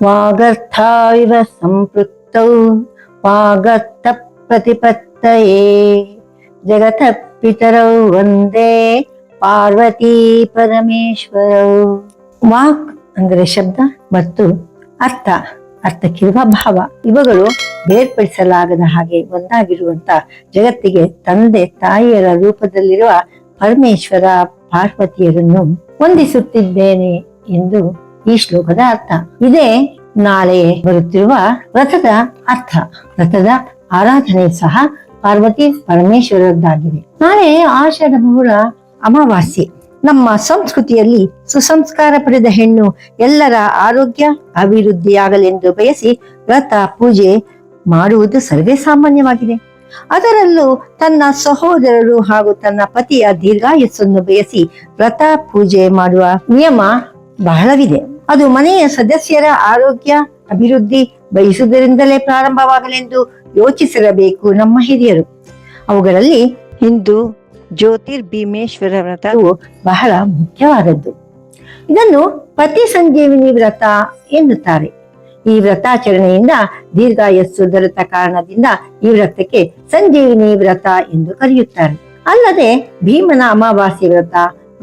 ವಾಗರ್ಥ ಇವ ಸಂಪೃಕ್ತೌ ವಾಗರ್ಥ ಪ್ರತಿಪತ್ತಯೇ ಜಗತ ಪಿತರೌ ವಂದೇ ಪಾರ್ವತಿ ಪರಮೇಶ್ವರೌ. ವಾಕ್ ಅಂದರೆ ಶಬ್ದ ಮತ್ತು ಅರ್ಥ, ಅರ್ಥಕ್ಕಿರುವ ಭಾವ, ಇವುಗಳು ಬೇರ್ಪಡಿಸಲಾಗದ ಹಾಗೆ ಒಂದಾಗಿರುವಂತ ಜಗತ್ತಿಗೆ ತಂದೆ ತಾಯಿಯರ ರೂಪದಲ್ಲಿರುವ ಪರಮೇಶ್ವರ ಪಾರ್ವತಿಯರನ್ನು ವಂದಿಸುತ್ತಿದ್ದೇನೆ ಎಂದು ಈ ಶ್ಲೋಕದ ಅರ್ಥ. ಇದೇ ನಾಳೆ ಬರುತ್ತಿರುವ ವ್ರತದ ಅರ್ಥ. ವ್ರತದ ಆರಾಧನೆ ಸಹ ಪಾರ್ವತಿ ಪರಮೇಶ್ವರದ್ದಾಗಿದೆ. ನಾಳೆ ಆಷಾಢ ಬಹುಳ ಅಮಾವಾಸ್ಯೆ. ನಮ್ಮ ಸಂಸ್ಕೃತಿಯಲ್ಲಿ ಸುಸಂಸ್ಕಾರ ಪಡೆದ ಹೆಣ್ಣು ಎಲ್ಲರ ಆರೋಗ್ಯ ಅಭಿವೃದ್ಧಿಯಾಗಲೆಂದು ಬಯಸಿ ವ್ರತ ಪೂಜೆ ಮಾಡುವುದು ಸರ್ವೇ ಸಾಮಾನ್ಯವಾಗಿದೆ. ಅದರಲ್ಲೂ ತನ್ನ ಸಹೋದರರು ಹಾಗೂ ತನ್ನ ಪತಿಯ ದೀರ್ಘಾಯಸ್ಸನ್ನು ಬಯಸಿ ವ್ರತ ಪೂಜೆ ಮಾಡುವ ನಿಯಮ ಬಹಳವಿದೆ. ಅದು ಮನೆಯ ಸದಸ್ಯರ ಆರೋಗ್ಯ ಅಭಿವೃದ್ಧಿ ಬಯಸುವುದರಿಂದಲೇ ಪ್ರಾರಂಭವಾಗಲೆಂದು ಯೋಚಿಸಿರಬೇಕು ನಮ್ಮ ಹಿರಿಯರು. ಅವುಗಳಲ್ಲಿ ಹಿಂದೂ ಜ್ಯೋತಿರ್ಭೀಮೇಶ್ವರ ವ್ರತವು ಬಹಳ ಮುಖ್ಯವಾದದ್ದು. ಇದನ್ನು ಪತಿ ಸಂಜೀವಿನಿ ವ್ರತ ಎನ್ನುತ್ತಾರೆ. ಈ ವ್ರತಾಚರಣೆಯಿಂದ ದೀರ್ಘಾಯಸ್ಸು ದೊರೆತ ಕಾರಣದಿಂದ ಈ ವ್ರತಕ್ಕೆ ಸಂಜೀವಿನಿ ವ್ರತ ಎಂದು ಕರೆಯುತ್ತಾರೆ. ಅಲ್ಲದೆ ಭೀಮನ ಅಮಾವಾಸ್ಯೆ ವ್ರತ,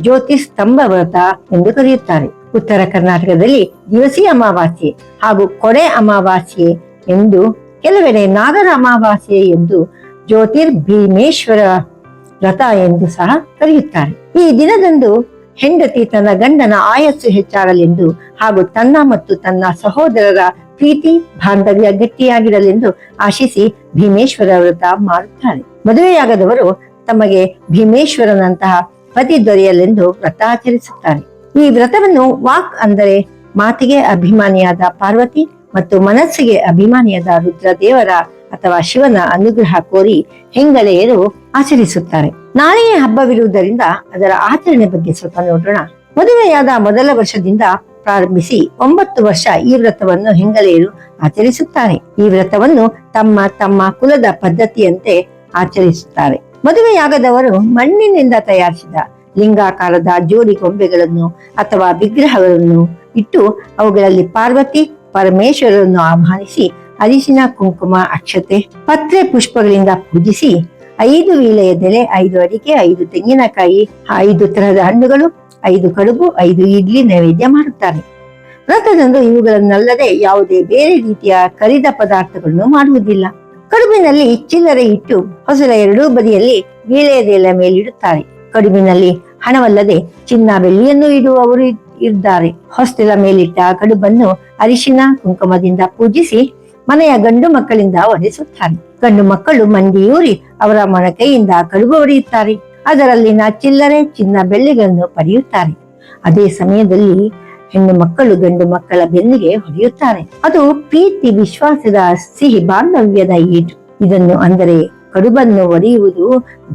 ಜ್ಯೋತಿಸ್ತಂಭ ವ್ರತ ಎಂದು ಕರೆಯುತ್ತಾರೆ. ಉತ್ತರ ಕರ್ನಾಟಕದಲ್ಲಿ ದಿವಸಿ ಅಮಾವಾಸ್ಯೆ ಹಾಗೂ ಕೊಡೆ ಅಮಾವಾಸ್ಯೆ ಎಂದು, ಕೆಲವೆಡೆ ನಾಗರ ಅಮಾವಾಸ್ಯೆ ಎಂದು, ಜ್ಯೋತಿರ್ಭೀಮೇಶ್ವರ ವ್ರತ ಎಂದು ಸಹ ಕರೆಯುತ್ತಾರೆ. ಈ ದಿನದಂದು ಹೆಂಡತಿ ತನ್ನ ಗಂಡನ ಆಯಸ್ಸು ಹೆಚ್ಚಾಗಲೆಂದು ಹಾಗೂ ತನ್ನ ಮತ್ತು ತನ್ನ ಸಹೋದರರ ಪ್ರೀತಿ ಬಾಂಧವ್ಯ ಗಟ್ಟಿಯಾಗಿರಲೆಂದು ಆಶಿಸಿ ಭೀಮೇಶ್ವರ ವ್ರತ ಮಾಡುತ್ತಾರೆ. ಮದುವೆಯಾಗದವರು ತಮಗೆ ಭೀಮೇಶ್ವರನಂತಹ ಪತಿ ದೊರೆಯಲೆಂದು ವ್ರತ ಆಚರಿಸುತ್ತಾರೆ. ಈ ವ್ರತವನ್ನು ವಾಕ್ ಅಂದರೆ ಮಾತಿಗೆ ಅಭಿಮಾನಿಯಾದ ಪಾರ್ವತಿ ಮತ್ತು ಮನಸ್ಸಿಗೆ ಅಭಿಮಾನಿಯಾದ ರುದ್ರದೇವರ ಅಥವಾ ಶಿವನ ಅನುಗ್ರಹ ಕೋರಿ ಹೆಂಗಳೆಯರು ಆಚರಿಸುತ್ತಾರೆ. ನಾಳೆಯೇ ಹಬ್ಬವಿರುವುದರಿಂದ ಅದರ ಆಚರಣೆ ಬಗ್ಗೆ ಸ್ವಲ್ಪ ನೋಡೋಣ. ಮದುವೆಯಾದ ಮೊದಲ ವರ್ಷದಿಂದ ಪ್ರಾರಂಭಿಸಿ 9 ವರ್ಷ ಈ ವ್ರತವನ್ನು ಹೆಂಗಳೆಯರು ಆಚರಿಸುತ್ತಾರೆ. ಈ ವ್ರತವನ್ನು ತಮ್ಮ ತಮ್ಮ ಕುಲದ ಪದ್ಧತಿಯಂತೆ ಆಚರಿಸುತ್ತಾರೆ. ಮದುವೆಯಾಗದವರು ಮಣ್ಣಿನಿಂದ ತಯಾರಿಸಿದ ಲಿಂಗಾಕಾರದ ಜೋಡಿ ಗೊಂಬೆಗಳನ್ನು ಅಥವಾ ವಿಗ್ರಹಗಳನ್ನು ಇಟ್ಟು ಅವುಗಳಲ್ಲಿ ಪಾರ್ವತಿ ಪರಮೇಶ್ವರರನ್ನು ಆಹ್ವಾನಿಸಿ ಅರಿಶಿನ ಕುಂಕುಮ ಅಕ್ಷತೆ ಪತ್ರೆ ಪುಷ್ಪಗಳಿಂದ ಪೂಜಿಸಿ 5 ವೀಳೆಯದೆಲೆ 5 ಅಡಿಕೆ 5 ತೆಂಗಿನಕಾಯಿ 5 ತರಹದ ಹಣ್ಣುಗಳು 5 ಕಡುಬು 5 ಇಡ್ಲಿ ನೈವೇದ್ಯ ಮಾಡುತ್ತಾರೆ. ವ್ರತದಂದು ಇವುಗಳನ್ನಲ್ಲದೆ ಯಾವುದೇ ಬೇರೆ ರೀತಿಯ ಕರಿದ ಪದಾರ್ಥಗಳನ್ನು ಮಾಡುವುದಿಲ್ಲ. ಕಡುಬಿನಲ್ಲಿ ಚಿಲ್ಲರೆ ಇಟ್ಟು ಹೊಸಲ ಎರಡೂ ಬದಿಯಲ್ಲಿ ವೀಳೆಯದೆಲೆ ಮೇಲಿಡುತ್ತಾರೆ. ಕಡುಬಿನಲ್ಲಿ ಹಣವಲ್ಲದೆ ಚಿನ್ನ ಬೆಳ್ಳಿಯನ್ನು ಇಡುವವರು ಇದ್ದಾರೆ. ಹೊಸ್ತಿಲ ಮೇಲಿಟ್ಟ ಕಡುಬನ್ನು ಅರಿಶಿನ ಕುಂಕುಮದಿಂದ ಪೂಜಿಸಿ ಮನೆಯ ಗಂಡು ಮಕ್ಕಳಿಂದ ಒಡೆಸುತ್ತಾರೆ. ಗಂಡು ಮಕ್ಕಳು ಮಂಡಿಯೂರಿ ಅವರ ಮೊಣಕೈಯಿಂದ ಕಡುಬು ಒಡೆಯುತ್ತಾರೆ. ಅದರಲ್ಲಿನ ಚಿಲ್ಲರೆ ಚಿನ್ನ ಬೆಳ್ಳಿಗಳನ್ನು ಪಡೆಯುತ್ತಾರೆ. ಅದೇ ಸಮಯದಲ್ಲಿ ಹೆಣ್ಣು ಮಕ್ಕಳು ಗಂಡು ಮಕ್ಕಳ ಬೆನ್ನಿಗೆ ಹೊಡೆಯುತ್ತಾರೆ. ಅದು ಪ್ರೀತಿ ವಿಶ್ವಾಸದ ಸಿಹಿ ಬಾಂಧವ್ಯದ ಈಟು. ಇದನ್ನು ಅಂದರೆ ಕಡುಬನ್ನು ಒಡೆಯುವುದು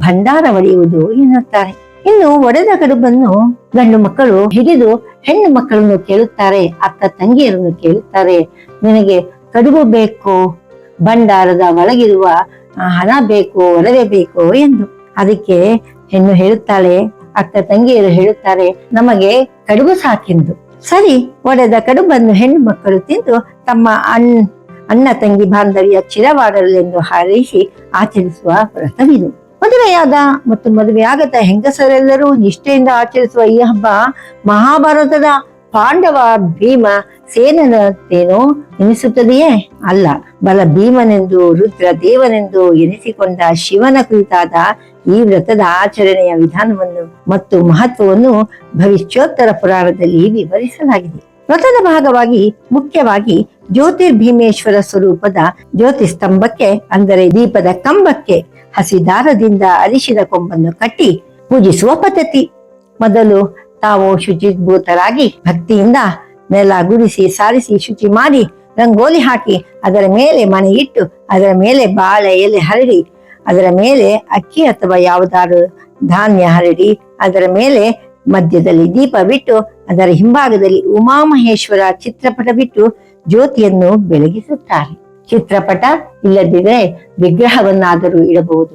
ಭಂಡಾರ ಒಡೆಯುವುದು ಎನ್ನುತ್ತಾರೆ. ಇನ್ನು ಒಡೆದ ಕಡುಬನ್ನು ಗಂಡು ಮಕ್ಕಳು ಹಿಡಿದು ಹೆಣ್ಣು ಮಕ್ಕಳನ್ನು ಕೇಳುತ್ತಾರೆ, ಅಕ್ಕ ತಂಗಿಯರನ್ನು ಕೇಳುತ್ತಾರೆ, ನಿನಗೆ ಕಡುಬು ಬೇಕು, ಭಂಡಾರದ ಒಳಗಿರುವ ಹಣ ಬೇಕು, ಒಡವೆ ಬೇಕು ಎಂದು. ಅದಕ್ಕೆ ಹೆಣ್ಣು ಹೇಳುತ್ತಾಳೆ, ಅಕ್ಕ ತಂಗಿಯರು ಹೇಳುತ್ತಾರೆ, ನಮಗೆ ಕಡುಬು ಸಾಕೆಂದು. ಸರಿ, ಒಡೆದ ಕಡುಬನ್ನು ಹೆಣ್ಣು ಮಕ್ಕಳು ತಿಂದು ತಮ್ಮ ಅಣ್ಣ ತಂಗಿ ಬಾಂಧವ್ಯ ಚಿರವಾಡಲೆಂದು ಹಾರೈಸಿ ಆಚರಿಸುವ ವ್ರತವಿದು. ಮದುವೆಯಾದ ಮತ್ತು ಮದುವೆಯಾಗದ ಹೆಂಗಸರೆಲ್ಲರೂ ನಿಷ್ಠೆಯಿಂದ ಆಚರಿಸುವ ಈ ಹಬ್ಬ ಮಹಾಭಾರತದ ಪಾಂಡವ ಭೀಮ ಸೇನನಂತೇನೋ ಎನಿಸುತ್ತದೆಯೇ? ಅಲ್ಲ, ಬಲ ಭೀಮನೆಂದು ರುದ್ರ ದೇವನೆಂದು ಎನಿಸಿಕೊಂಡ ಶಿವನ ಕುರಿತಾದ ಈ ವ್ರತದ ಆಚರಣೆಯ ವಿಧಾನವನ್ನು ಮತ್ತು ಮಹತ್ವವನ್ನು ಭವಿಷ್ಯೋತ್ತರ ಪುರಾಣದಲ್ಲಿ ವಿವರಿಸಲಾಗಿದೆ. ವ್ರತದ ಭಾಗವಾಗಿ ಮುಖ್ಯವಾಗಿ ಜ್ಯೋತಿರ್ಭೀಮೇಶ್ವರ ಸ್ವರೂಪದ ಜ್ಯೋತಿಸ್ತಂಭಕ್ಕೆ ಅಂದರೆ ದೀಪದ ಕಂಬಕ್ಕೆ ಹಸಿ ದಾರದಿಂದ ಅರಿಶಿನ ಕೊಂಬನ್ನು ಕಟ್ಟಿ ಪೂಜಿಸುವ ಪದ್ಧತಿ. ಮೊದಲು ತಾವು ಶುಚಿಭೂತರಾಗಿ ಭಕ್ತಿಯಿಂದ ನೆಲ ಗುಡಿಸಿ ಸಾರಿಸಿ ಶುಚಿ ಮಾಡಿ ರಂಗೋಲಿ ಹಾಕಿ ಅದರ ಮೇಲೆ ಮಣೆ ಇಟ್ಟು ಅದರ ಮೇಲೆ ಬಾಳೆ ಎಲೆ ಹರಡಿ ಅದರ ಮೇಲೆ ಅಕ್ಕಿ ಅಥವಾ ಯಾವುದಾದ್ರು ಧಾನ್ಯ ಹರಡಿ ಅದರ ಮೇಲೆ ಮಧ್ಯದಲ್ಲಿ ದೀಪ ಬಿಟ್ಟು ಅದರ ಹಿಂಭಾಗದಲ್ಲಿ ಉಮಾಮಹೇಶ್ವರ ಚಿತ್ರಪಟ ಬಿಟ್ಟು ಜ್ಯೋತಿಯನ್ನು ಬೆಳಗಿಸುತ್ತಾರೆ. ಚಿತ್ರಪಟ ಇಲ್ಲದಿದ್ದರೆ ವಿಗ್ರಹವನ್ನಾದರೂ ಇಡಬಹುದು.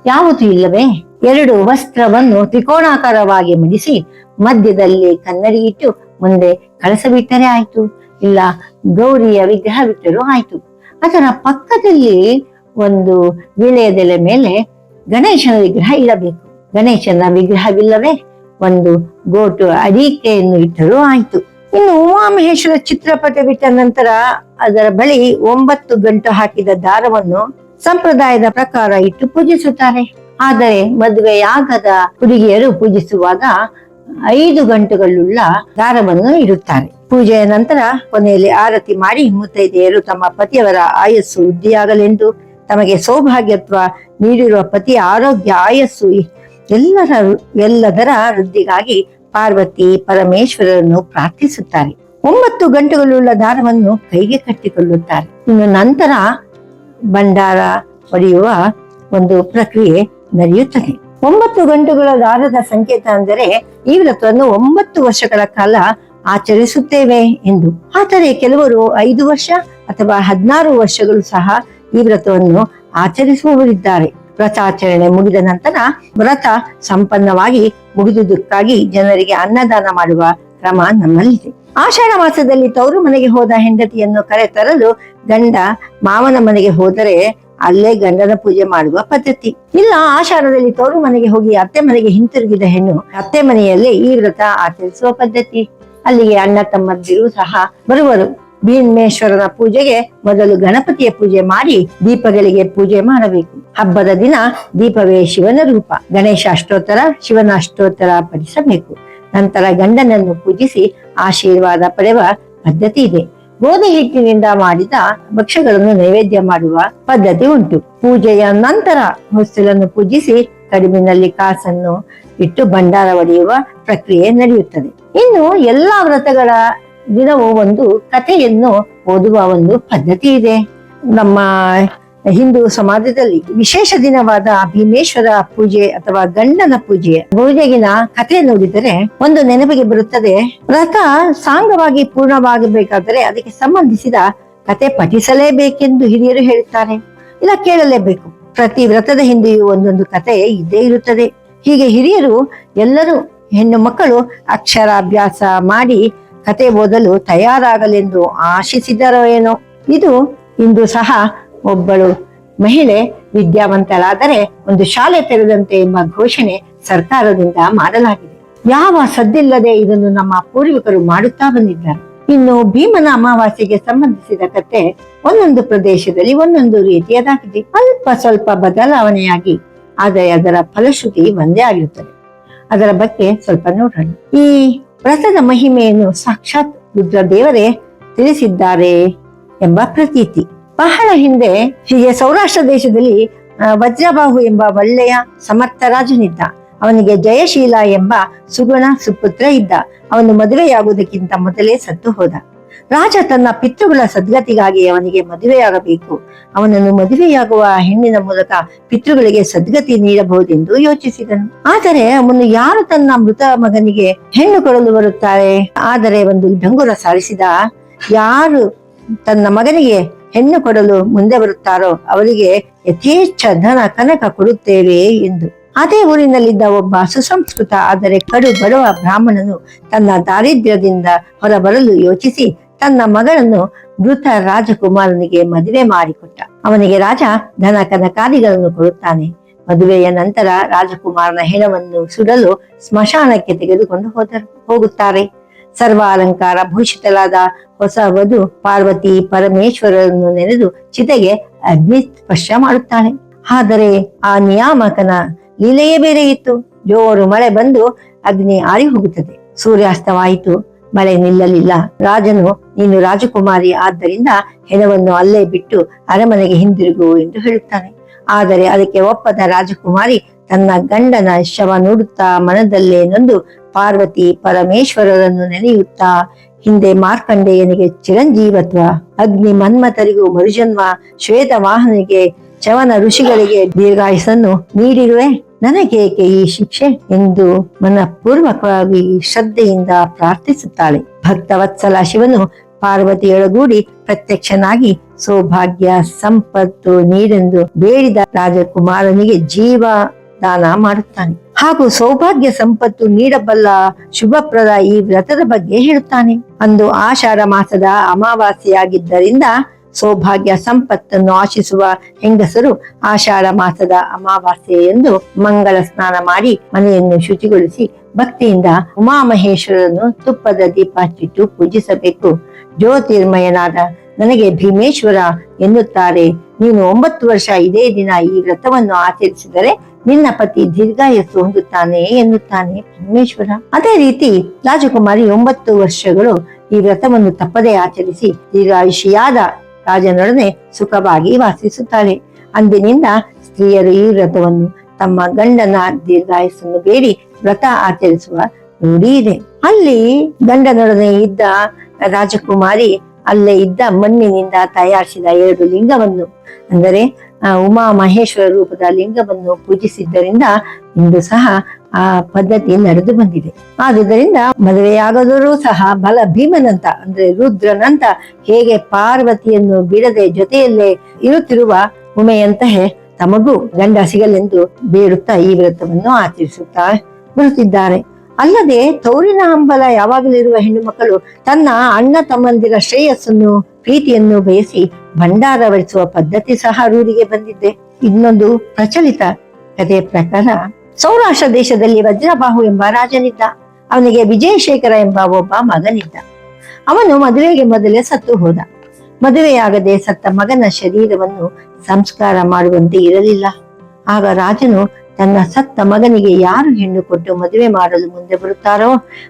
ಯಾವುದು ಇಲ್ಲವೇ 2 ವಸ್ತ್ರವನ್ನು ತ್ರಿಕೋಣಾಕಾರವಾಗಿ ಮಡಿಸಿ ಮಧ್ಯದಲ್ಲಿ ಕನ್ನಡಿ ಇಟ್ಟು ಮುಂದೆ ಕಳಸ ಬಿಟ್ಟರೆ ಆಯ್ತು. ಇಲ್ಲ ಗೌರಿಯ ವಿಗ್ರಹವಿಟ್ಟರೂ ಆಯ್ತು. ಅದರ ಪಕ್ಕದಲ್ಲಿ ಒಂದು ವಿಳೆಯದೆಲೆ ಮೇಲೆ ಗಣೇಶನ ವಿಗ್ರಹ ಇಡಬೇಕು. ಗಣೇಶನ ವಿಗ್ರಹವಿಲ್ಲವೇ ಒಂದು ಗೋಟು ಅಡಿಕೆಯನ್ನು ಇಟ್ಟರೂ ಆಯ್ತು. ಇನ್ನು ಉಮಾಮಹೇಶ್ವರ ಚಿತ್ರಪಟ ಬಿಟ್ಟ ನಂತರ ಅದರ ಬಳಿ 9 ಗಂಟು ಹಾಕಿದ ದಾರವನ್ನು ಸಂಪ್ರದಾಯದ ಪ್ರಕಾರ ಇಟ್ಟು ಪೂಜಿಸುತ್ತಾರೆ. ಆದರೆ ಮದುವೆಯಾಗದ ಹುಡುಗಿಯರು ಪೂಜಿಸುವಾಗ 5 ಗಂಟುಗಳುಳ್ಳ ದಾರವನ್ನು ಇಡುತ್ತಾರೆ. ಪೂಜೆಯ ನಂತರ ಕೊನೆಯಲ್ಲಿ ಆರತಿ ಮಾಡಿ ಮುತ್ತೈದೆಯರು ತಮ್ಮ ಪತಿಯವರ ಆಯಸ್ಸು ವೃದ್ಧಿಯಾಗಲೆಂದು, ತಮಗೆ ಸೌಭಾಗ್ಯತ್ವ ನೀಡಿರುವ ಪತಿಯ ಆರೋಗ್ಯ ಆಯಸ್ಸು ಎಲ್ಲದರ ವೃದ್ಧಿಗಾಗಿ ಪಾರ್ವತಿ ಪರಮೇಶ್ವರರನ್ನು ಪ್ರಾರ್ಥಿಸುತ್ತಾರೆ. 9 ಗಂಟುಗಳುಳ್ಳ ದಾರವನ್ನು ಕೈಗೆ ಕಟ್ಟಿಕೊಳ್ಳುತ್ತಾರೆ. ಇನ್ನು ನಂತರ ಭಂಡಾರ ಒಡೆಯುವ ಒಂದು ಪ್ರಕ್ರಿಯೆ ನಡೆಯುತ್ತದೆ. 9 ಗಂಟುಗಳ ದಾರದ ಸಂಕೇತ ಅಂದರೆ ಈ ವ್ರತವನ್ನು 9 ವರ್ಷಗಳ ಕಾಲ ಆಚರಿಸುತ್ತೇವೆ ಎಂದು. ಆದರೆ ಕೆಲವರು 5 ವರ್ಷ ಅಥವಾ 16 ವರ್ಷಗಳು ಸಹ ಈ ವ್ರತವನ್ನು ಆಚರಿಸುವವರಿದ್ದಾರೆ. ವ್ರತಾಚರಣೆ ಮುಗಿದ ನಂತರ ವ್ರತ ಸಂಪನ್ನವಾಗಿ ಮುಗಿದುದಕ್ಕಾಗಿ ಜನರಿಗೆ ಅನ್ನದಾನ ಮಾಡುವ ಕ್ರಮ ನಮ್ಮಲ್ಲಿದೆ. ಆಷಾಢ ಮಾಸದಲ್ಲಿ ತವರು ಮನೆಗೆ ಹೋದ ಹೆಂಡತಿಯನ್ನು ಕರೆತರಲು ಗಂಡ ಮಾವನ ಮನೆಗೆ ಹೋದರೆ ಅಲ್ಲೇ ಗಂಡನ ಪೂಜೆ ಮಾಡುವ ಪದ್ಧತಿ. ಇಲ್ಲ ಆಷಾಢದಲ್ಲಿ ತವರು ಮನೆಗೆ ಹೋಗಿ ಅತ್ತೆ ಮನೆಗೆ ಹಿಂತಿರುಗಿದ ಹೆಣ್ಣು ಅತ್ತೆ ಮನೆಯಲ್ಲೇ ಈ ವ್ರತ ಆಚರಿಸುವ ಪದ್ಧತಿ. ಅಲ್ಲಿಗೆ ಅಣ್ಣ ತಮ್ಮಂದಿರು ಸಹ ಬರುವರು. ಭೀಮೇಶ್ವರನ ಪೂಜೆಗೆ ಮೊದಲು ಗಣಪತಿಯ ಪೂಜೆ ಮಾಡಿ ದೀಪಗಳಿಗೆ ಪೂಜೆ ಮಾಡಬೇಕು. ಹಬ್ಬದ ದಿನ ದೀಪವೇ ಶಿವನ ರೂಪ. ಗಣೇಶ ಅಷ್ಟೋತ್ತರ, ಶಿವನ ಅಷ್ಟೋತ್ತರ ಪಠಿಸಬೇಕು. ನಂತರ ಗಂಡನನ್ನು ಪೂಜಿಸಿ ಆಶೀರ್ವಾದ ಪಡೆಯುವ ಪದ್ಧತಿ ಇದೆ. ಗೋಧಿ ಹಿಟ್ಟಿನಿಂದ ಮಾಡಿದ ಭಕ್ಷ್ಯಗಳನ್ನು ನೈವೇದ್ಯ ಮಾಡುವ ಪದ್ಧತಿ ಉಂಟು. ಪೂಜೆಯ ನಂತರ ಹೊಸ್ತಿಲನ್ನು ಪೂಜಿಸಿ ಕಡಿಮಿನಲ್ಲಿ ಕಾಸನ್ನು ಇಟ್ಟು ಭಂಡಾರ ಒಡೆಯುವ ಪ್ರಕ್ರಿಯೆ ನಡೆಯುತ್ತದೆ. ಇನ್ನು ಎಲ್ಲಾ ವ್ರತಗಳ ದಿನವೂ ಒಂದು ಕಥೆಯನ್ನು ಓದುವ ಒಂದು ಪದ್ಧತಿ ಇದೆ. ನಮ್ಮ ಹಿಂದೂ ಸಮಾಜದಲ್ಲಿ ವಿಶೇಷ ದಿನವಾದ ಭೀಮೇಶ್ವರ ಪೂಜೆ ಅಥವಾ ಗಂಡನ ಪೂಜೆಗಿನ ಕಥೆ ನೋಡಿದರೆ ಒಂದು ನೆನಪಿಗೆ ಬರುತ್ತದೆ. ವ್ರತ ಸಾಂಗವಾಗಿ ಪೂರ್ಣವಾಗಬೇಕಾದರೆ ಅದಕ್ಕೆ ಸಂಬಂಧಿಸಿದ ಕಥೆ ಪಠಿಸಲೇಬೇಕೆಂದು ಹಿರಿಯರು ಹೇಳುತ್ತಾರೆ, ಇಲ್ಲ ಕೇಳಲೇಬೇಕು. ಪ್ರತಿ ವ್ರತದ ಹಿಂದೆಯೂ ಒಂದೊಂದು ಕಥೆ ಇದ್ದೇ ಇರುತ್ತದೆ. ಹೀಗೆ ಹಿರಿಯರು ಎಲ್ಲರೂ ಹೆಣ್ಣು ಮಕ್ಕಳು ಅಕ್ಷರಾಭ್ಯಾಸ ಮಾಡಿ ಕತೆ ಓದಲು ತಯಾರಾಗಲೆಂದು ಆಶಿಸಿದರೋ ಏನೋ. ಇದು ಇಂದು ಸಹ ಒಬ್ಬಳು ಮಹಿಳೆ ವಿದ್ಯಾವಂತರಾದರೆ ಒಂದು ಶಾಲೆ ತೆರೆದಂತೆ ಎಂಬ ಘೋಷಣೆ ಸರ್ಕಾರದಿಂದ ಮಾಡಲಾಗಿದೆ. ಯಾವ ಸದ್ದಿಲ್ಲದೆ ಇದನ್ನು ನಮ್ಮ ಪೂರ್ವಿಕರು ಮಾಡುತ್ತಾ ಬಂದಿದ್ದಾರೆ. ಇನ್ನು ಭೀಮನ ಅಮಾವಾಸ್ಯೆಗೆ ಸಂಬಂಧಿಸಿದ ಕತೆ ಒಂದೊಂದು ಪ್ರದೇಶದಲ್ಲಿ ಒಂದೊಂದು ರೀತಿಯದಾಗಿದೆ. ಅಲ್ಪ ಸ್ವಲ್ಪ ಬದಲಾವಣೆಯಾಗಿ ಆದರೆ ಅದರ ಫಲಶ್ರುತಿ ಒಂದೇ ಆಗಿರುತ್ತದೆ. ಅದರ ಬಗ್ಗೆ ಸ್ವಲ್ಪ ನೋಡೋಣ. ಈ ವ್ರತದ ಮಹಿಮೆಯನ್ನು ಸಾಕ್ಷಾತ್ ರುದ್ರದೇವರೇ ತಿಳಿಸಿದ್ದಾರೆ ಎಂಬ ಪ್ರತೀತಿ. ಬಹಳ ಹಿಂದೆ ಹೀಗೆ ಸೌರಾಷ್ಟ್ರ ದೇಶದಲ್ಲಿ ವಜ್ರಬಾಹು ಎಂಬ ಒಳ್ಳೆಯ ಸಮರ್ಥ ರಾಜನಿದ್ದ. ಅವನಿಗೆ ಜಯಶೀಲ ಎಂಬ ಸುಗುಣ ಸುಪುತ್ರ ಇದ್ದ. ಅವನು ಮದುವೆಯಾಗುವುದಕ್ಕಿಂತ ಮೊದಲೇ ಸತ್ತು ಹೋದ. ರಾಜ ತನ್ನ ಪಿತೃಗಳ ಸದ್ಗತಿಗಾಗಿ ಅವನಿಗೆ ಮದುವೆಯಾಗಬೇಕು. ಅವನನ್ನು ಮದುವೆಯಾಗುವ ಹೆಣ್ಣಿನ ಮೂಲಕ ಪಿತೃಗಳಿಗೆ ಸದ್ಗತಿ ನೀಡಬಹುದೆಂದು ಯೋಚಿಸಿದನು. ಆದರೆ ಅವನು ಯಾರು ತನ್ನ ಮೃತ ಮಗನಿಗೆ ಹೆಣ್ಣು ಕೊಡಲು ಬರುತ್ತಾರೆ? ಆದರೆ ಒಂದು ಡಂಗುರ ಸಾರಿಸಿದ, ಯಾರು ತನ್ನ ಮಗನಿಗೆ ಹೆಣ್ಣು ಕೊಡಲು ಮುಂದೆ ಬರುತ್ತಾರೋ ಅವರಿಗೆ ಯಥೇಚ್ಛ ಧನ ಕನಕ ಕೊಡುತ್ತೇವೆ ಎಂದು. ಅದೇ ಊರಿನಲ್ಲಿದ್ದ ಒಬ್ಬ ಸುಸಂಸ್ಕೃತ ಆದರೆ ಕಡು ಬಡವ ಬ್ರಾಹ್ಮಣನು ತನ್ನ ದಾರಿದ್ರ್ಯದಿಂದ ಹೊರಬರಲು ಯೋಚಿಸಿ ತನ್ನ ಮಗಳನ್ನು ಮೃತ ರಾಜಕುಮಾರನಿಗೆ ಮದುವೆ ಮಾಡಿಕೊಟ್ಟ. ಅವನಿಗೆ ರಾಜ ಧನ ಕನಕಾದಿಗಳನ್ನು ಕೊಡುತ್ತಾನೆ. ಮದುವೆಯ ನಂತರ ರಾಜಕುಮಾರನ ಹೆಣವನ್ನು ಸುಡಲು ಸ್ಮಶಾನಕ್ಕೆ ತೆಗೆದುಕೊಂಡು ಹೋಗುತ್ತಾರೆ. ಸರ್ವಾಲಂಕಾರ ಭೂಷಿತಲಾದ ಹೊಸ ವಧು ಪಾರ್ವತಿ ಪರಮೇಶ್ವರರನ್ನು ನೆನೆದು ಚಿತೆಗೆ ಅಗ್ನಿ ಸ್ಪರ್ಶ ಮಾಡುತ್ತಾಳೆ. ಆದರೆ ಆ ನಿಯಾಮಕನ ಲೀಲೆಯೇ ಬೇರೆ ಇತ್ತು. ಜೋರು ಮಳೆ ಬಂದು ಅಗ್ನಿ ಆರಿ ಹೋಗುತ್ತದೆ. ಸೂರ್ಯಾಸ್ತವಾಯಿತು. ಮಳೆ ನಿಲ್ಲಲಿಲ್ಲ. ರಾಜನು, ನೀನು ರಾಜಕುಮಾರಿ ಆದ್ದರಿಂದ ಹೆಣವನ್ನು ಅಲ್ಲೇ ಬಿಟ್ಟು ಅರಮನೆಗೆ ಹಿಂದಿರುಗು ಎಂದು ಹೇಳುತ್ತಾನೆ. ಆದರೆ ಅದಕ್ಕೆ ಒಪ್ಪದ ರಾಜಕುಮಾರಿ ತನ್ನ ಗಂಡನ ಶವ ನೋಡುತ್ತಾ ಮನದಲ್ಲೇ ನೊಂದು ಪಾರ್ವತಿ ಪರಮೇಶ್ವರರನ್ನು ನೆನೆಯುತ್ತಾ, ಹಿಂದೆ ಮಾರ್ಕಂಡೇಯನಿಗೆ ಚಿರಂಜೀವತ್ವ, ಅಗ್ನಿ ಮನ್ಮಥರಿಗೂ ಮರುಜನ್ಮ, ಶ್ವೇತ ವಾಹನಿಗೆ ಚವನ ಋಷಿಗಳಿಗೆ ದೀರ್ಘಾಯುಸನ್ನು ನೀಡಿರುವೆ, ನನಗೇಕೆ ಈ ಶಿಕ್ಷೆ ಎಂದು ಮನಪೂರ್ವಕವಾಗಿ ಶ್ರದ್ಧೆಯಿಂದ ಪ್ರಾರ್ಥಿಸುತ್ತಾಳೆ. ಭಕ್ತವತ್ಸಲ ಶಿವನು ಪಾರ್ವತಿಯೊಳಗೂಡಿ ಪ್ರತ್ಯಕ್ಷನಾಗಿ ಸೌಭಾಗ್ಯ ಸಂಪತ್ತು ನೀಡೆಂದು ಬೇಡಿದ ರಾಜಕುಮಾರನಿಗೆ ಜೀವ ದಾನ ಮಾಡುತ್ತಾನೆ. ಹಾಗೂ ಸೌಭಾಗ್ಯ ಸಂಪತ್ತು ನೀಡಬಲ್ಲ ಶುಭಪ್ರದ ಈ ವ್ರತದ ಬಗ್ಗೆ ಹೇಳುತ್ತಾನೆ. ಅಂದು ಆಷಾಢ ಮಾಸದ ಅಮಾವಾಸ್ಯೆಯಾಗಿದ್ದರಿಂದ ಸೌಭಾಗ್ಯ ಸಂಪತ್ತನ್ನು ಆಶಿಸುವ ಹೆಂಗಸರು ಆಷಾಢ ಮಾಸದ ಅಮಾವಾಸ್ಯೆ ಎಂದು ಮಂಗಳ ಸ್ನಾನ ಮಾಡಿ ಮನೆಯನ್ನು ಶುಚಿಗೊಳಿಸಿ ಭಕ್ತಿಯಿಂದ ಉಮಾಮಹೇಶ್ವರನ್ನು ತುಪ್ಪದ ದೀಪ ಹಚ್ಚಿಟ್ಟು ಪೂಜಿಸಬೇಕು. ಜ್ಯೋತಿರ್ಮಯನಾದ ನನಗೆ ಭೀಮೇಶ್ವರ ಎನ್ನುತ್ತಾರೆ. ನೀನು 9 ವರ್ಷ ಇದೇ ದಿನ ಈ ವ್ರತವನ್ನು ಆಚರಿಸಿದರೆ ನಿನ್ನ ಪತಿ ದೀರ್ಘಾಯಸ್ಸು ಹೊಂದುತ್ತಾನೆ ಎನ್ನುತ್ತಾನೆ ಭೀಮೇಶ್ವರ. ಅದೇ ರೀತಿ ರಾಜಕುಮಾರಿ 9 ವರ್ಷಗಳು ಈ ವ್ರತವನ್ನು ತಪ್ಪದೇ ಆಚರಿಸಿ ದೀರ್ಘಾಯುಷಿಯಾದ ರಾಜನೊಡನೆ ಸುಖವಾಗಿ ವಾಸಿಸುತ್ತಾಳೆ. ಅಂದಿನಿಂದ ಸ್ತ್ರೀಯರು ಈ ವ್ರತವನ್ನು ತಮ್ಮ ಗಂಡನ ದೀರ್ಘಾಯಸ್ಸನ್ನು ಬೇಡಿ ವ್ರತ ಆಚರಿಸುವ ರೂಢಿ ಇದೆ. ಅಲ್ಲಿ ಗಂಡನೊಡನೆ ಇದ್ದ ರಾಜಕುಮಾರಿ ಅಲ್ಲೇ ಇದ್ದ ಮಣ್ಣಿನಿಂದ ತಯಾರಿಸಿದ 2 ಲಿಂಗವನ್ನು ಅಂದರೆ ಉಮಾ ಮಹೇಶ್ವರ ರೂಪದ ಲಿಂಗವನ್ನು ಪೂಜಿಸಿದ್ದರಿಂದ ಇಂದು ಸಹ ಆ ಪದ್ಧತಿ ನಡೆದು ಬಂದಿದೆ. ಆದುದರಿಂದ ಮದುವೆಯಾಗದರೂ ಸಹ ಬಲ ಭೀಮನಂತ ಅಂದ್ರೆ ರುದ್ರನಂತ ಹೇಗೆ ಪಾರ್ವತಿಯನ್ನು ಬಿಡದೆ ಜೊತೆಯಲ್ಲೇ ಇರುತ್ತಿರುವ ಉಮೆಯಂತಹ ತಮಗೂ ಗಂಡ ಸಿಗಲೆಂದು ಬೇಡುತ್ತಾ ಈ ವ್ರತವನ್ನು ಆಚರಿಸುತ್ತಾ ಬರುತ್ತಿದ್ದಾರೆ. ಅಲ್ಲದೆ ತೌರಿನ ಹಂಬಲ ಯಾವಾಗಲಿರುವ ಹೆಣ್ಣು ಮಕ್ಕಳು ತನ್ನ ಅಣ್ಣ ತಮ್ಮಂದಿರ ಶ್ರೇಯಸ್ಸನ್ನು ಪ್ರೀತಿಯನ್ನು ಬಯಸಿ ಭಂಡಾರವಡಿಸುವ ಪದ್ಧತಿ ಸಹ ರೂಢಿಗೆ ಬಂದಿದೆ. ಇನ್ನೊಂದು ಪ್ರಚಲಿತ ಕಥೆಯ ಪ್ರಕಾರ ಸೌರಾಷ್ಟ್ರ ದೇಶದಲ್ಲಿ ವಜ್ರಬಾಹು ಎಂಬ ರಾಜನಿದ್ದ. ಅವನಿಗೆ ವಿಜಯಶೇಖರ ಎಂಬ ಒಬ್ಬ ಮಗನಿದ್ದ. ಅವನು ಮದುವೆಗೆ ಮೊದಲೇ ಸತ್ತು ಹೋದ. ಮದುವೆಯಾಗದೆ ಸತ್ತ ಮಗನ ಶರೀರವನ್ನು ಸಂಸ್ಕಾರ ಮಾಡುವಂತೆ ಇರಲಿಲ್ಲ. ಆಗ ರಾಜನು ತನ್ನ ಸತ್ತ ಮಗನಿಗೆ ಯಾರು ಹೆಣ್ಣು ಕೊಟ್ಟು ಮದುವೆ ಮಾಡಲು ಮುಂದೆ ಬರುತ್ತಾರೋ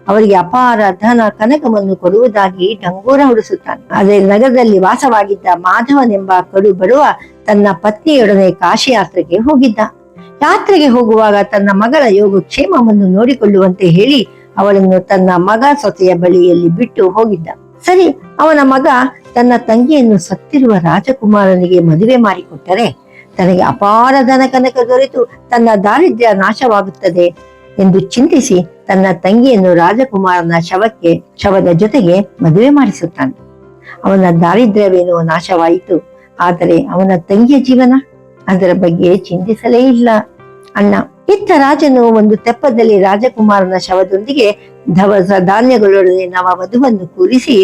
ಅವರಿಗೆ ಅಪಾರ ಧನ ಕನಕವನ್ನು ಕೊಡುವುದಾಗಿ ಡಂಗೂರ ಹೊಡಿಸುತ್ತಾನೆ. ಅದೇ ನಗರದಲ್ಲಿ ವಾಸವಾಗಿದ್ದ ಮಾಧವನೆಂಬ ಕಡು ಬರುವ ತನ್ನ ಪತ್ನಿಯೊಡನೆ ಕಾಶಿ ಯಾತ್ರೆಗೆ ಹೋಗಿದ್ದ. ಯಾತ್ರೆಗೆ ಹೋಗುವಾಗ ತನ್ನ ಮಗಳ ಯೋಗಕ್ಷೇಮವನ್ನು ನೋಡಿಕೊಳ್ಳುವಂತೆ ಹೇಳಿ ಅವಳನ್ನು ತನ್ನ ಮಗ ಸೊಸೆಯ ಬಳಿಯಲ್ಲಿ ಬಿಟ್ಟು ಹೋಗಿದ್ದ. ಸರಿ, ಅವನ ಮಗ ತನ್ನ ತಂಗಿಯನ್ನು ಸತ್ತಿರುವ ರಾಜಕುಮಾರನಿಗೆ ಮದುವೆ ಮಾಡಿಕೊಟ್ಟರೆ ತನಗೆ ಅಪಾರ ಧನ ಕನಕ ದೊರೆತು ತನ್ನ ದಾರಿದ್ರ್ಯ ನಾಶವಾಗುತ್ತದೆ ಎಂದು ಚಿಂತಿಸಿ ತನ್ನ ತಂಗಿಯನ್ನು ರಾಜಕುಮಾರನ ಶವದ ಜೊತೆಗೆ ಮದುವೆ ಮಾಡಿಸುತ್ತಾನೆ. ಅವನ ದಾರಿದ್ರ್ಯವೇನೋ ನಾಶವಾಯಿತು, ಆದರೆ ಅವನ ತಂಗಿಯ ಜೀವನ ಅದರ ಬಗ್ಗೆ ಚಿಂತಿಸಲೇ ಇಲ್ಲ ಅಣ್ಣ. ಇತ್ತ ರಾಜನು ಒಂದು ತೆಪ್ಪದಲ್ಲಿ ರಾಜಕುಮಾರನ ಶವದೊಂದಿಗೆ ದವಸ ಧಾನ್ಯಗಳೊಡನೆ ನವ ವಧುವನ್ನು ಕೂರಿಸಿ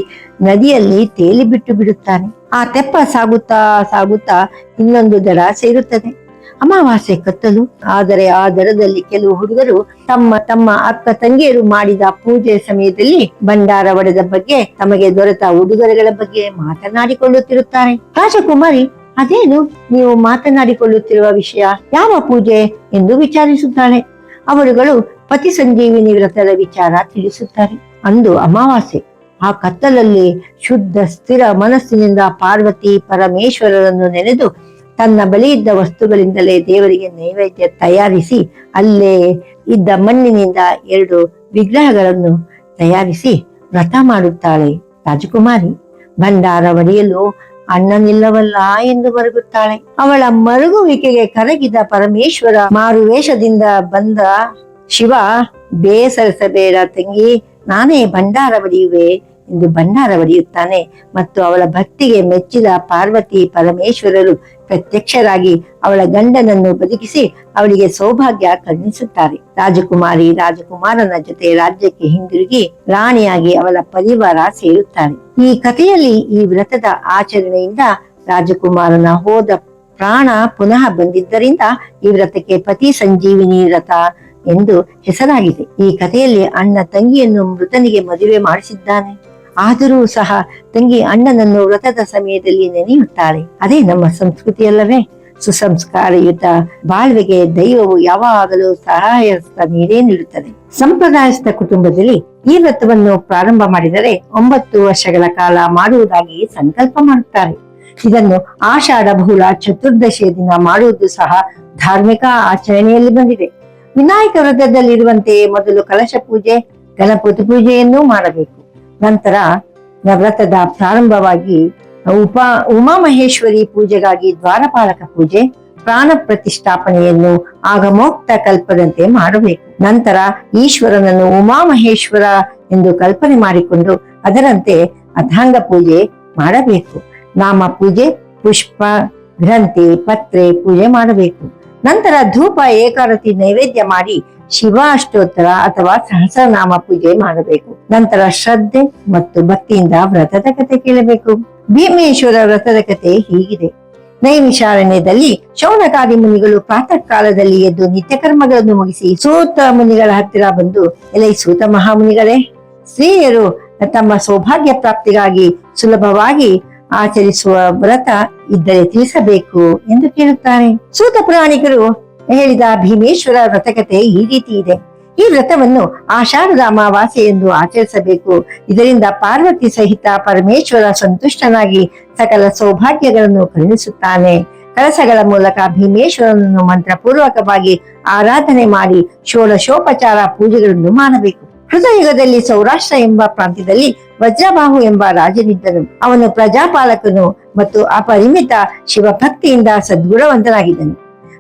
ನದಿಯಲ್ಲಿ ತೇಲಿ ಬಿಟ್ಟು ಬಿಡುತ್ತಾನೆ. ಆ ತೆಪ್ಪ ಸಾಗುತ್ತಾ ಸಾಗುತ್ತಾ ಇನ್ನೊಂದು ದಡ ಸೇರುತ್ತದೆ. ಅಮಾವಾಸ್ಯೆ ಕತ್ತಲು. ಆದರೆ ಆ ದಡದಲ್ಲಿ ಕೆಲವು ಹುಡುಗರು ತಮ್ಮ ಅಕ್ಕ ತಂಗಿಯರು ಮಾಡಿದ ಪೂಜೆ ಸಮಯದಲ್ಲಿ ಭಂಡಾರ ಒಡೆದ ಬಗ್ಗೆ, ತಮಗೆ ದೊರೆತ ಉಡುಗೊರೆಗಳ ಬಗ್ಗೆ ಮಾತನಾಡಿಕೊಳ್ಳುತ್ತಿರುತ್ತಾರೆ. ರಾಜಕುಮಾರಿ, ಅದೇನು ನೀವು ಮಾತನಾಡಿಕೊಳ್ಳುತ್ತಿರುವ ವಿಷಯ, ಯಾವ ಪೂಜೆ ಎಂದು ವಿಚಾರಿಸುತ್ತಾಳೆ. ಅವರುಗಳು ಪತಿ ಸಂಜೀವಿನಿ ವ್ರತದ ವಿಚಾರ ತಿಳಿಸುತ್ತಾರೆ. ಅಂದು ಅಮಾವಾಸ್ಯೆ. ಆ ಕತ್ತಲಲ್ಲಿ ಶುದ್ಧ ಸ್ಥಿರ ಮನಸ್ಸಿನಿಂದ ಪಾರ್ವತಿ ಪರಮೇಶ್ವರರನ್ನು ನೆನೆದು ತನ್ನ ಬಳಿ ಇದ್ದ ವಸ್ತುಗಳಿಂದಲೇ ದೇವರಿಗೆ ನೈವೇದ್ಯ ತಯಾರಿಸಿ ಅಲ್ಲೇ ಇದ್ದ ಮಣ್ಣಿನಿಂದ 2 ವಿಗ್ರಹಗಳನ್ನು ತಯಾರಿಸಿ ವ್ರತ ಮಾಡುತ್ತಾಳೆ ರಾಜಕುಮಾರಿ. ಭಂಡಾರ ಒಡೆಯಲು ಅಣ್ಣನಿಲ್ಲವಲ್ಲ ಎಂದು ಮರುಗುತ್ತಾಳೆ. ಅವಳ ಮರುಗುವಿಕೆಗೆ ಕರಗಿದ ಪರಮೇಶ್ವರ ಮಾರುವೇಷದಿಂದ ಬಂದ ಶಿವ, ಬೇಸರಿಸಬೇಡ ತಂಗಿ, ನಾನೇ ಭಂಡಾರ ಒಡೆಯುವೆ ಎಂದು ಭಂಡಾರ ಒಡೆಯುತ್ತಾನೆ. ಮತ್ತು ಅವಳ ಭಕ್ತಿಗೆ ಮೆಚ್ಚಿದ ಪಾರ್ವತಿ ಪರಮೇಶ್ವರರು ಪ್ರತ್ಯಕ್ಷರಾಗಿ ಅವಳ ಗಂಡನನ್ನು ಬದುಕಿಸಿ ಅವಳಿಗೆ ಸೌಭಾಗ್ಯ ಕರುಣಿಸುತ್ತಾರೆ. ರಾಜಕುಮಾರಿ ರಾಜಕುಮಾರನ ಜೊತೆ ರಾಜ್ಯಕ್ಕೆ ಹಿಂದಿರುಗಿ ರಾಣಿಯಾಗಿ ಅವಳ ಪರಿವಾರ ಸೇರುತ್ತಾರೆ. ಈ ಕಥೆಯಲ್ಲಿ ಈ ವ್ರತದ ಆಚರಣೆಯಿಂದ ರಾಜಕುಮಾರನ ಹೋದ ಪ್ರಾಣ ಪುನಃ ಬಂದಿದ್ದರಿಂದ ಈ ವ್ರತಕ್ಕೆ ಪತಿ ಸಂಜೀವಿನಿ ವ್ರತ ಎಂದು ಹೆಸರಾಗಿದೆ. ಈ ಕಥೆಯಲ್ಲಿ ಅಣ್ಣ ತಂಗಿಯನ್ನು ಮೃತನಿಗೆ ಮದುವೆ ಮಾಡಿಸಿದ್ದಾನೆ. ಆದರೂ ಸಹ ತಂಗಿ ಅಣ್ಣನನ್ನು ವ್ರತದ ಸಮಯದಲ್ಲಿ ನೆನೆಯುತ್ತಾಳೆ. ಅದೇ ನಮ್ಮ ಸಂಸ್ಕೃತಿಯಲ್ಲವೇ? ಸುಸಂಸ್ಕಾರಯುತ ಬಾಳ್ವೆಗೆ ದೈವವು ಯಾವಾಗಲೂ ಸಹಾಯಸ್ತ ನೀಡೇ ನೀಡುತ್ತದೆ. ಸಂಪ್ರದಾಯಸ್ಥ ಕುಟುಂಬದಲ್ಲಿ ಈ ವ್ರತವನ್ನು ಪ್ರಾರಂಭ ಮಾಡಿದರೆ 9 ವರ್ಷಗಳ ಕಾಲ ಮಾಡುವುದಾಗಿ ಸಂಕಲ್ಪ ಮಾಡುತ್ತಾರೆ. ಇದನ್ನು ಆಷಾಢ ಬಹುಳ ಚತುರ್ದಶಿಯ ದಿನ ಮಾಡುವುದು ಸಹ ಧಾರ್ಮಿಕ ಆಚರಣೆಯಲ್ಲಿ ಬಂದಿದೆ. ವಿನಾಯಕ ವ್ರತದಲ್ಲಿರುವಂತೆ ಮೊದಲು ಕಲಶ ಪೂಜೆ, ಗಣಪತಿ ಪೂಜೆಯನ್ನೂ ಮಾಡಬೇಕು. ನಂತರ ವ್ರತದ ಪ್ರಾರಂಭವಾಗಿ ಉಮಾಮಹೇಶ್ವರಿ ಪೂಜೆಗಾಗಿ ದ್ವಾರಪಾಲಕ ಪೂಜೆ, ಪ್ರಾಣ ಪ್ರತಿಷ್ಠಾಪನೆಯನ್ನು ಆಗಮೋಕ್ತ ಕಲ್ಪದಂತೆ ಮಾಡಬೇಕು. ನಂತರ ಈಶ್ವರನನ್ನು ಉಮಾಮಹೇಶ್ವರ ಎಂದು ಕಲ್ಪನೆ ಮಾಡಿಕೊಂಡು ಅದರಂತೆ ಅಥಾಂಗ ಪೂಜೆ ಮಾಡಬೇಕು. ನಾಮ ಪೂಜೆ, ಪುಷ್ಪ, ಗ್ರಂಥಿ, ಪತ್ರೆ ಪೂಜೆ ಮಾಡಬೇಕು. ನಂತರ ಧೂಪ ಏಕಾರತಿ ನೈವೇದ್ಯ ಮಾಡಿ ಶಿವ ಅಷ್ಟೋತ್ತರ ಅಥವಾ ಸಹಸ್ರನಾಮ ಪೂಜೆ ಮಾಡಬೇಕು. ನಂತರ ಶ್ರದ್ಧೆ ಮತ್ತು ಭಕ್ತಿಯಿಂದ ವ್ರತದ ಕಥೆ ಕೇಳಬೇಕು. ಭೀಮೇಶ್ವರ ವ್ರತದ ಕಥೆ ಹೀಗಿದೆ. ನೈಮಿಷಾರಣ್ಯದಲ್ಲಿ ಶೌನಕಾದಿ ಮುನಿಗಳು ಪ್ರಾತಃ ಕಾಲದಲ್ಲಿ ಎದ್ದು ನಿತ್ಯ ಕರ್ಮಗಳನ್ನು ಮುಗಿಸಿ ಸೂತ ಮುನಿಗಳ ಹತ್ತಿರ ಬಂದು, ಎಲೈ ಸೂತ ಮಹಾಮುನಿಗಳೇ, ಸ್ತ್ರೀಯರು ತಮ್ಮ ಸೌಭಾಗ್ಯ ಪ್ರಾಪ್ತಿಗಾಗಿ ಸುಲಭವಾಗಿ ಆಚರಿಸುವ ವ್ರತ ಇದ್ದರೆ ತಿಳಿಸಬೇಕು ಎಂದು ಕೇಳುತ್ತಾರೆ. ಸೂತ ಪುರಾಣಿಕರು ಹೇಳಿದ ಭೀಮೇಶ್ವರ ವ್ರತಕತೆ ಈ ರೀತಿ ಇದೆ. ಈ ವ್ರತವನ್ನು ಆಷಾಢದ ಅಮಾವಾಸ್ಯೆ ಎಂದು ಆಚರಿಸಬೇಕು. ಇದರಿಂದ ಪಾರ್ವತಿ ಸಹಿತ ಪರಮೇಶ್ವರ ಸಂತುಷ್ಟನಾಗಿ ಸಕಲ ಸೌಭಾಗ್ಯಗಳನ್ನು ಕರುಣಿಸುತ್ತಾನೆ. ಕಳಸಗಳ ಮೂಲಕ ಭೀಮೇಶ್ವರನನ್ನು ಮಂತ್ರಪೂರ್ವಕವಾಗಿ ಆರಾಧನೆ ಮಾಡಿ ಷೋಡಶೋಪಚಾರ ಪೂಜೆಗಳನ್ನು ಮಾಡಬೇಕು. ಕೃತಯುಗದಲ್ಲಿ ಸೌರಾಷ್ಟ್ರ ಎಂಬ ಪ್ರಾಂತ್ಯದಲ್ಲಿ ವಜ್ರಬಾಹು ಎಂಬ ರಾಜನಿದ್ದನು. ಅವನು ಪ್ರಜಾಪಾಲಕನು ಮತ್ತು ಅಪರಿಮಿತ ಶಿವಭಕ್ತಿಯಿಂದ ಸದ್ಗುಣವಂತನಾಗಿದ್ದನು.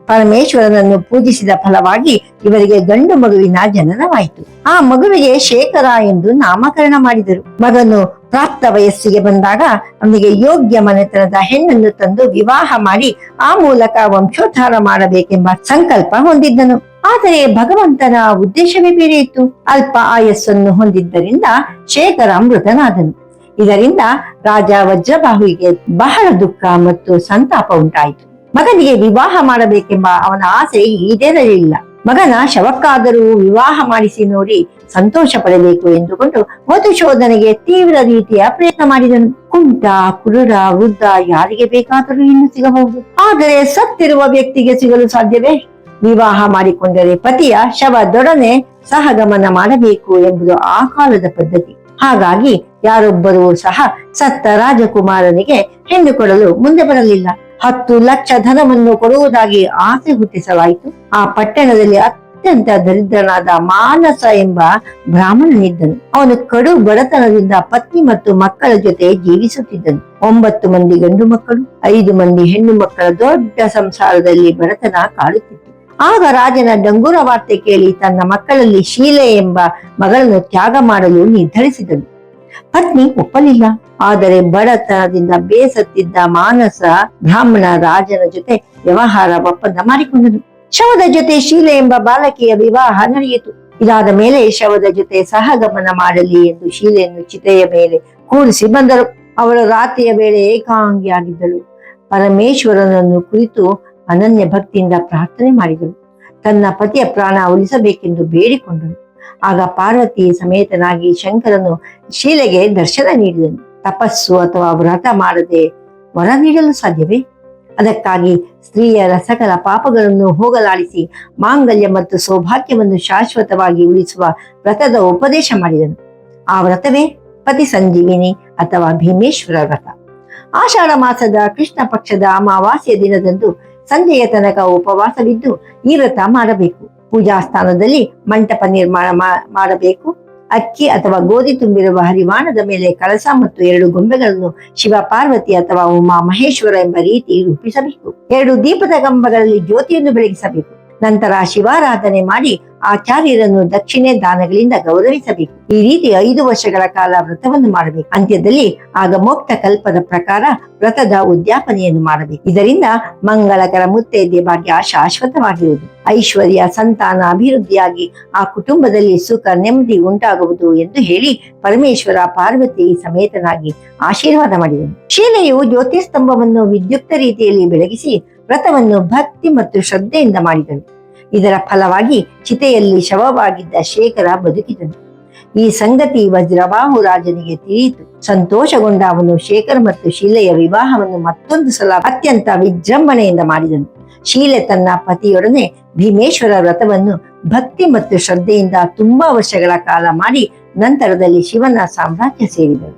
ಪರಮೇಶ್ವರನನ್ನು ಪೂಜಿಸಿದ ಫಲವಾಗಿ ಇವರಿಗೆ ಗಂಡು ಮಗುವಿನ ಜನನವಾಯಿತು. ಆ ಮಗುವಿಗೆ ಶೇಖರ ಎಂದು ನಾಮಕರಣ ಮಾಡಿದರು. ಮಗನು ಪ್ರಾಪ್ತ ವಯಸ್ಸಿಗೆ ಬಂದಾಗ ಅವನಿಗೆ ಯೋಗ್ಯ ಮನೆತನದ ಹೆಣ್ಣನ್ನು ತಂದು ವಿವಾಹ ಮಾಡಿ ಆ ಮೂಲಕ ವಂಶೋದ್ಧಾರ ಮಾಡಬೇಕೆಂಬ ಸಂಕಲ್ಪ ಹೊಂದಿದ್ದನು. ಆದರೆ ಭಗವಂತನ ಉದ್ದೇಶವೇ ಬೇರೆ ಇತ್ತು. ಅಲ್ಪ ಆಯಸ್ಸನ್ನು ಹೊಂದಿದ್ದರಿಂದ ಶೇಖರ ಮೃತನಾದನು. ಇದರಿಂದ ರಾಜ ವಜ್ರಬಾಹುವಿಗೆ ಬಹಳ ದುಃಖ ಮತ್ತು ಸಂತಾಪ ಉಂಟಾಯಿತು. ಮಗನಿಗೆ ವಿವಾಹ ಮಾಡಬೇಕೆಂಬ ಅವನ ಆಸೆ ಈಡೇರಲಿಲ್ಲ. ಮಗನ ಶವಕ್ಕಾದರೂ ವಿವಾಹ ಮಾಡಿಸಿ ನೋಡಿ ಸಂತೋಷ ಪಡಬೇಕು ಎಂದುಕೊಂಡು ಮಧುಶೋಧನೆಗೆ ತೀವ್ರ ರೀತಿಯ ಪ್ರಯತ್ನ ಮಾಡಿದನು. ಕುಂಟ, ಕುರುಡ, ವೃದ್ಧ ಯಾರಿಗೆ ಬೇಕಾದರೂ ಇನ್ನು ಸಿಗಬಹುದು. ಆದರೆ ಸತ್ತಿರುವ ವ್ಯಕ್ತಿಗೆ ಸಿಗಲು ಸಾಧ್ಯವೇ? ವಿವಾಹ ಮಾಡಿಕೊಂಡರೆ ಪತಿಯ ಶವದೊಡನೆ ಸಹಗಮನ ಮಾಡಬೇಕು ಎಂಬುದು ಆ ಕಾಲದ ಪದ್ಧತಿ. ಹಾಗಾಗಿ ಯಾರೊಬ್ಬರೂ ಸಹ ಸತ್ತ ರಾಜಕುಮಾರನಿಗೆ ಹೆಣ್ಣು ಕೊಡಲು ಮುಂದೆ ಬರಲಿಲ್ಲ. 10 ಲಕ್ಷ ಧನವನ್ನು ಕೊಡುವುದಾಗಿ ಆಸೆ ಹುಟ್ಟಿಸಲಾಯಿತು. ಆ ಪಟ್ಟಣದಲ್ಲಿ ಅತ್ಯಂತ ದರಿದ್ರನಾದ ಮಾನಸ ಎಂಬ ಬ್ರಾಹ್ಮಣನಿದ್ದನು. ಅವನು ಕಡು ಬಡತನದಿಂದ ಪತ್ನಿ ಮತ್ತು ಮಕ್ಕಳ ಜೊತೆ ಜೀವಿಸುತ್ತಿದ್ದನು. 9 ಮಂದಿ ಗಂಡು ಮಕ್ಕಳು, 5 ಮಂದಿ ಹೆಣ್ಣು ಮಕ್ಕಳ ದೊಡ್ಡ ಸಂಸಾರದಲ್ಲಿ ಬಡತನ ಕಾಡುತ್ತಿತ್ತು. ಆಗ ರಾಜನ ಡಂಗೂರ ವಾರ್ತೆ ಕೇಳಿ ತನ್ನ ಮಕ್ಕಳಲ್ಲಿ ಶೀಲೆ ಎಂಬ ಮಗಳನ್ನು ತ್ಯಾಗ ಮಾಡಲು ನಿರ್ಧರಿಸಿದನು. ಪತ್ನಿ ಒಪ್ಪಲಿಲ್ಲ. ಆದರೆ ಬಡತನದಿಂದ ಬೇಸತ್ತಿದ್ದ ಮಾನಸ ಬ್ರಾಹ್ಮಣ ರಾಜನ ಜೊತೆ ವ್ಯವಹಾರ ಒಪ್ಪಂದ ಮಾಡಿಕೊಂಡನು. ಶವದ ಜೊತೆ ಶೀಲೆ ಎಂಬ ಬಾಲಕಿಯ ವಿವಾಹ ನಡೆಯಿತು. ಇದಾದ ಮೇಲೆ ಶವದ ಜೊತೆ ಸಹಗಮನ ಮಾಡಲಿ ಎಂದು ಶೀಲೆಯನ್ನು ಚಿತೆಯ ಮೇಲೆ ಕೂರಿಸಿ ಬಂದರು. ಅವಳು ರಾತ್ರಿಯ ವೇಳೆ ಏಕಾಂಗಿಯಾಗಿದ್ದಳು. ಪರಮೇಶ್ವರನನ್ನು ಕುರಿತು ಅನನ್ಯ ಭಕ್ತಿಯಿಂದ ಪ್ರಾರ್ಥನೆ ಮಾಡಿದಳು. ತನ್ನ ಪತಿಯ ಪ್ರಾಣ ಉಳಿಸಬೇಕೆಂದು ಬೇಡಿಕೊಂಡಳು. ಆಗ ಪಾರ್ವತಿ ಸಮೇತನಾಗಿ ಶಂಕರನು ಶೀಲೆಗೆ ದರ್ಶನ ನೀಡಿದನು. ತಪಸ್ಸು ಅಥವಾ ವ್ರತ ಮಾಡದೆ ವರ ನೀಡಲು ಸಾಧ್ಯವೇ? ಅದಕ್ಕಾಗಿ ಸ್ತ್ರೀಯರ ಸಕಲ ಪಾಪಗಳನ್ನು ಹೋಗಲಾಡಿಸಿ ಮಾಂಗಲ್ಯ ಮತ್ತು ಸೌಭಾಗ್ಯವನ್ನು ಶಾಶ್ವತವಾಗಿ ಉಳಿಸುವ ವ್ರತದ ಉಪದೇಶ ಮಾಡಿದನು. ಆ ವ್ರತವೇ ಪತಿ ಸಂಜೀವಿನಿ ಅಥವಾ ಭೀಮೇಶ್ವರ ವ್ರತ. ಆಷಾಢ ಮಾಸದ ಕೃಷ್ಣ ಪಕ್ಷದ ಅಮಾವಾಸ್ಯ ದಿನದಂದು ಸಂಜೆಯ ತನಕ ಉಪವಾಸವಿದ್ದು ಈ ವ್ರತ ಮಾಡಬೇಕು. ಪೂಜಾ ಸ್ಥಾನದಲ್ಲಿ ಮಂಟಪ ನಿರ್ಮಾಣ ಮಾಡಬೇಕು. ಅಕ್ಕಿ ಅಥವಾ ಗೋಧಿ ತುಂಬಿರುವ ಹರಿವಾಣದ ಮೇಲೆ ಕಳಸ ಮತ್ತು 2 ಗೊಂಬೆಗಳನ್ನು ಶಿವ ಪಾರ್ವತಿ ಅಥವಾ ಉಮಾ ಮಹೇಶ್ವರ ಎಂಬ ರೀತಿ ರೂಪಿಸಬೇಕು. 2 ದೀಪದ ಕಂಬಗಳಲ್ಲಿ ಜ್ಯೋತಿಯನ್ನು ಬೆಳಗಿಸಬೇಕು. ನಂತರ ಶಿವಾರಾಧನೆ ಮಾಡಿ ಆಚಾರ್ಯರನ್ನು ದಕ್ಷಿಣೆ ದಾನಗಳಿಂದ ಗೌರವಿಸಬೇಕು. ಈ ರೀತಿ 5 ವರ್ಷಗಳ ಕಾಲ ವ್ರತವನ್ನು ಮಾಡಬೇಕು. ಅಂತ್ಯದಲ್ಲಿ ಆಗಮೋಕ್ತ ಕಲ್ಪದ ಪ್ರಕಾರ ವ್ರತದ ಉದ್ಯಾಪನೆಯನ್ನು ಮಾಡಬೇಕು. ಇದರಿಂದ ಮಂಗಳಕರ ಮುತ್ತೈದೆ ಭಾಗ್ಯ ಶಾಶ್ವತವಾಗಿರುವುದು. ಐಶ್ವರ್ಯ, ಸಂತಾನ ಅಭಿವೃದ್ಧಿಯಾಗಿ ಆ ಕುಟುಂಬದಲ್ಲಿ ಸುಖ ನೆಮ್ಮದಿ ಉಂಟಾಗುವುದು ಎಂದು ಹೇಳಿ ಪರಮೇಶ್ವರ ಪಾರ್ವತಿ ಸಮೇತನಾಗಿ ಆಶೀರ್ವಾದ ಮಾಡಿದನು. ಶೀಲೆಯು ಜ್ಯೋತಿಸ್ತಂಭವನ್ನು ವಿದ್ಯುಕ್ತ ರೀತಿಯಲ್ಲಿ ಬೆಳಗಿಸಿ ವ್ರತವನ್ನು ಭಕ್ತಿ ಮತ್ತು ಶ್ರದ್ಧೆಯಿಂದ ಮಾಡಿದನು. ಇದರ ಫಲವಾಗಿ ಚಿತೆಯಲ್ಲಿ ಶವವಾಗಿದ್ದ ಶೇಖರ ಬದುಕಿದನು. ಈ ಸಂಗತಿ ವಜ್ರಬಾಹು ರಾಜನಿಗೆ ತಿಳಿಯಿತು. ಸಂತೋಷಗೊಂಡ ಅವನು ಶೇಖರ್ ಮತ್ತು ಶೀಲೆಯ ವಿವಾಹವನ್ನು ಮತ್ತೊಂದು ಸಲ ಅತ್ಯಂತ ವಿಜೃಂಭಣೆಯಿಂದ ಮಾಡಿದನು. ಶೀಲೆ ತನ್ನ ಪತಿಯೊಡನೆ ಭೀಮೇಶ್ವರ ವ್ರತವನ್ನು ಭಕ್ತಿ ಮತ್ತು ಶ್ರದ್ಧೆಯಿಂದ ತುಂಬಾ ವರ್ಷಗಳ ಕಾಲ ಮಾಡಿ ನಂತರದಲ್ಲಿ ಶಿವನ ಸಾಮ್ರಾಜ್ಯ ಸೇರಿದರು.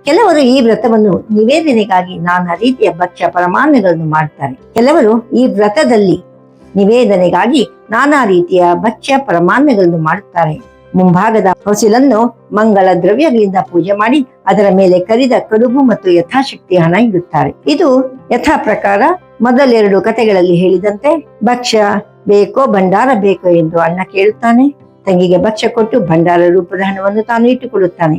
ಕೆಲವರು ಈ ವ್ರತವನ್ನು ನಿವೇದನೆಗಾಗಿ ನಾನಾ ರೀತಿಯ ಭಕ್ಷ್ಯ ಪರಮಾನ್ನಗಳನ್ನು ಮಾಡುತ್ತಾರೆ. ಕೆಲವರು ಈ ವ್ರತದಲ್ಲಿ ನಿವೇದನೆಗಾಗಿ ನಾನಾ ರೀತಿಯ ಭಕ್ಷ್ಯ ಪರಮಾನ್ನಗಳನ್ನು ಮಾಡುತ್ತಾರೆ. ಮುಂಭಾಗದ ಹೊಸಿಲನ್ನು ಮಂಗಳ ದ್ರವ್ಯಗಳಿಂದ ಪೂಜೆ ಮಾಡಿ ಅದರ ಮೇಲೆ ಕರಿದ ಕಡುಬು ಮತ್ತು ಯಥಾಶಕ್ತಿ ಹಣ ಇಡುತ್ತಾರೆ. ಇದು ಯಥಾ ಪ್ರಕಾರ ಮೊದಲೆರಡು ಕಥೆಗಳಲ್ಲಿ ಹೇಳಿದಂತೆ ಭಕ್ಷ್ಯ ಬೇಕೋ ಭಂಡಾರ ಬೇಕೋ ಎಂದು ಅಣ್ಣ ಕೇಳುತ್ತಾನೆ. ತಂಗಿಗೆ ಭಕ್ಷ್ಯ ಕೊಟ್ಟು ಭಂಡಾರ ರೂಪದ ಹಣವನ್ನು ತಾನು ಇಟ್ಟುಕೊಳ್ಳುತ್ತಾನೆ.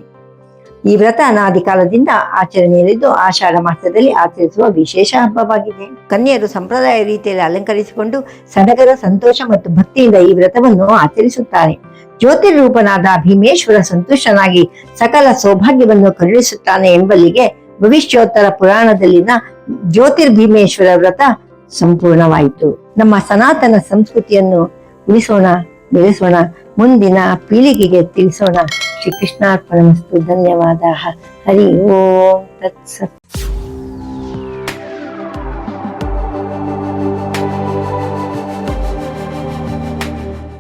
ಈ ವ್ರತ ಅನಾದಿ ಕಾಲದಿಂದ ಆಚರಣೆಯಲ್ಲಿದ್ದು ಆಷಾಢ ಮಾಸದಲ್ಲಿ ಆಚರಿಸುವ ವಿಶೇಷ ಹಬ್ಬವಾಗಿದೆ. ಕನ್ಯರು ಸಂಪ್ರದಾಯ ರೀತಿಯಲ್ಲಿ ಅಲಂಕರಿಸಿಕೊಂಡು ಸಡಗರ, ಸಂತೋಷ ಮತ್ತು ಭಕ್ತಿಯಿಂದ ಈ ವ್ರತವನ್ನು ಆಚರಿಸುತ್ತಾರೆ. ಜ್ಯೋತಿರ್ರೂಪನಾದ ಭೀಮೇಶ್ವರ ಸಂತುಷ್ಟನಾಗಿ ಸಕಲ ಸೌಭಾಗ್ಯವನ್ನು ಕರುಣಿಸುತ್ತಾನೆ ಎಂಬಲ್ಲಿಗೆ ಭವಿಷ್ಯೋತ್ತರ ಪುರಾಣದಲ್ಲಿನ ಜ್ಯೋತಿರ್ಭೀಮೇಶ್ವರ ವ್ರತ ಸಂಪೂರ್ಣವಾಯಿತು. ನಮ್ಮ ಸನಾತನ ಸಂಸ್ಕೃತಿಯನ್ನು ಉಳಿಸೋಣ, ಬೆಳೆಸೋಣ, ಮುಂದಿನ ಪೀಳಿಗೆಗೆ ತಿಳಿಸೋಣ. ಶ್ರೀ ಕೃಷ್ಣಾರ್ಪಣಮಸ್ತು. ಧನ್ಯವಾದ. ಹರಿ ಓಂ ತತ್ಸತ್.